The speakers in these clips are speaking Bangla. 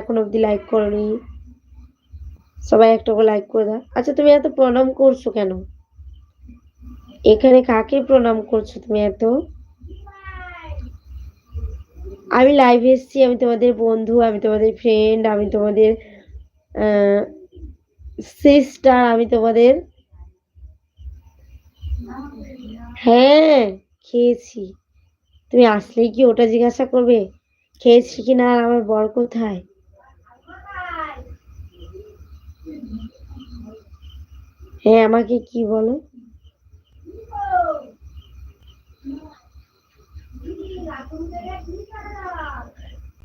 এখন অবধি লাইক করোনি, সবাই একটা করে লাইক করে দাও। আচ্ছা তুমি এত প্রণাম করছো কেন? এখানে কাকে প্রণাম করছো তুমি এত? আমি লাইভে এসেছি, আমি তোমাদের বন্ধু, আমি তোমাদের ফ্রেন্ড, আমি তোমাদের সিস্টার, আমি তোমাদের। হ্যাঁ খেয়েছি। তুমি আসলেই কি ওটা জিজ্ঞাসা করবে খেয়েছি কিনা আর আমার বর কোথায়? হ্যাঁ আমাকে কি বলো?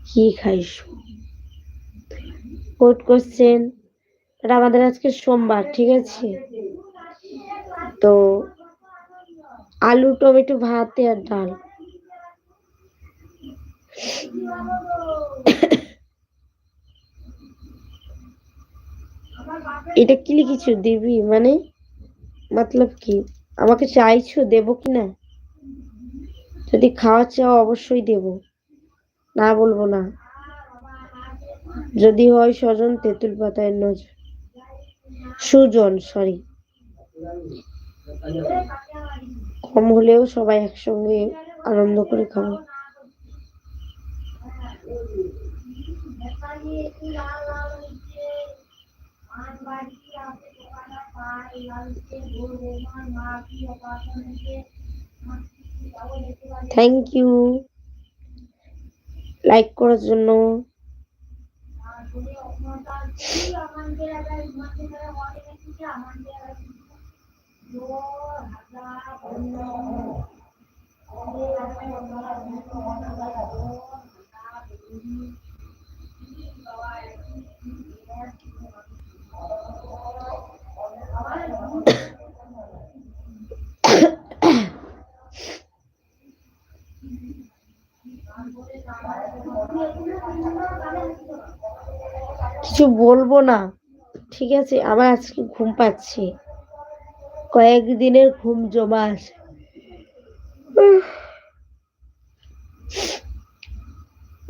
কি খাইছো? Code question. এটা আমাদের আজকে সোমবার, ঠিক আছে? তো আলু টমেটো ভাত আর ডাল। এটা কি লিখেছো দিবি মানে মতলব কি? আমাকে চাইছো দেব কিনা? যদি খাওয়া চাও অবশ্যই দেব, না বলবো না। যদি হয় স্বজন তেঁতুল পাতায় নজর, সুজন সরি, কম হলেও সবাই একসঙ্গে আনন্দ করে খাবো। থ্যাংক ইউ লাইক করার জন্য। কিছু বলবো না, ঠিক আছে? আমার আজকে ঘুম পাচ্ছে, কয়েকদিনের ঘুম জমা আছে।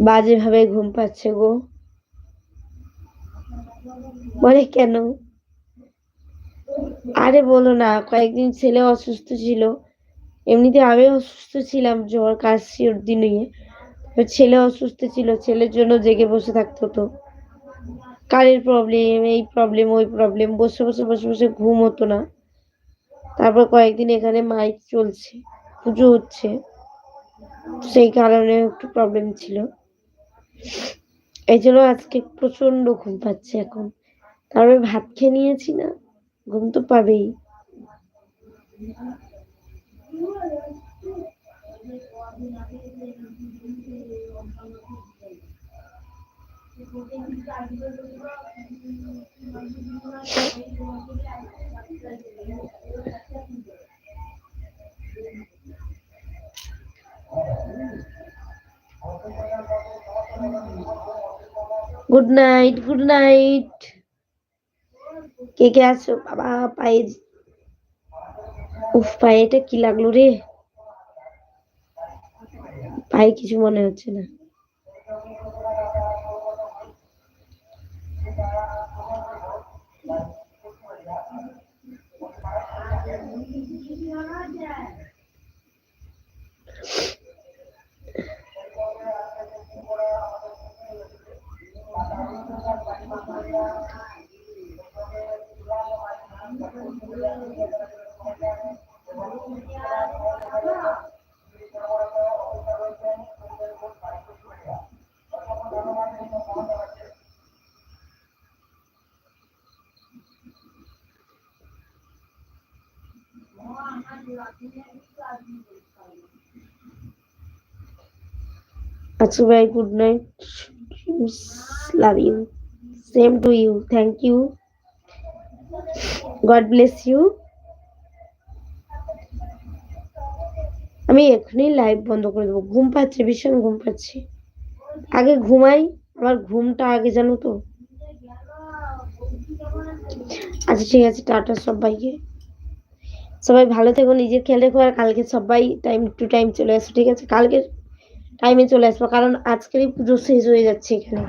বাজে ভাবে ঘুম পাচ্ছে গো। বলে কেন? আরে বলো না, কয়েকদিন ছেলে অসুস্থ ছিল, এমনিতে আমি অসুস্থ ছিলাম, জ্বর কাশি সর্দি নিয়ে। ছেলে অসুস্থ ছিল, ছেলের জন্য জেগে বসে থাকতে হতো। কারের প্রবলেম, এই প্রবলেম, ওই প্রবলেম, বসে বসে বসে বসে ঘুম হতো না। তারপর কয়েকদিন এখানে মাইক চলছে, পুজো হচ্ছে, সেই কারণে একটু প্রবলেম ছিল। এই জন্য আজকে প্রচন্ড ঘুম পাচ্ছে এখন। তারপরে ভাত খেয়ে নিয়েছি না, ঘুম তো পাবেই। Good night, good night. কে কে আছো? বাবা পায়ে, উফ পায়ে এটা কি লাগলো রে? পায়ে কিছু মনে হচ্ছে না। আচ্ছা ভাই, good night, love you, same to you, thank you, God bless you. আমি এখনই লাইভ বন্ধ করে দেবো, ঘুম পাচ্ছে, ভীষণ ঘুম পাচ্ছে। আগে ঘুমাই, আমার ঘুমটা আগে, জানো তো। আচ্ছা ঠিক আছে, টাটা সবাইকে, সবাই ভালো থেকো, নিজের খেয়াল রেখো, আর কালকে সবাই টাইম টু টাইম চলে আসো, ঠিক আছে? কালকে টাইমে চলে আসবো, কারণ আজকেরই পুজো শেষ হয়ে যাচ্ছে এখানে।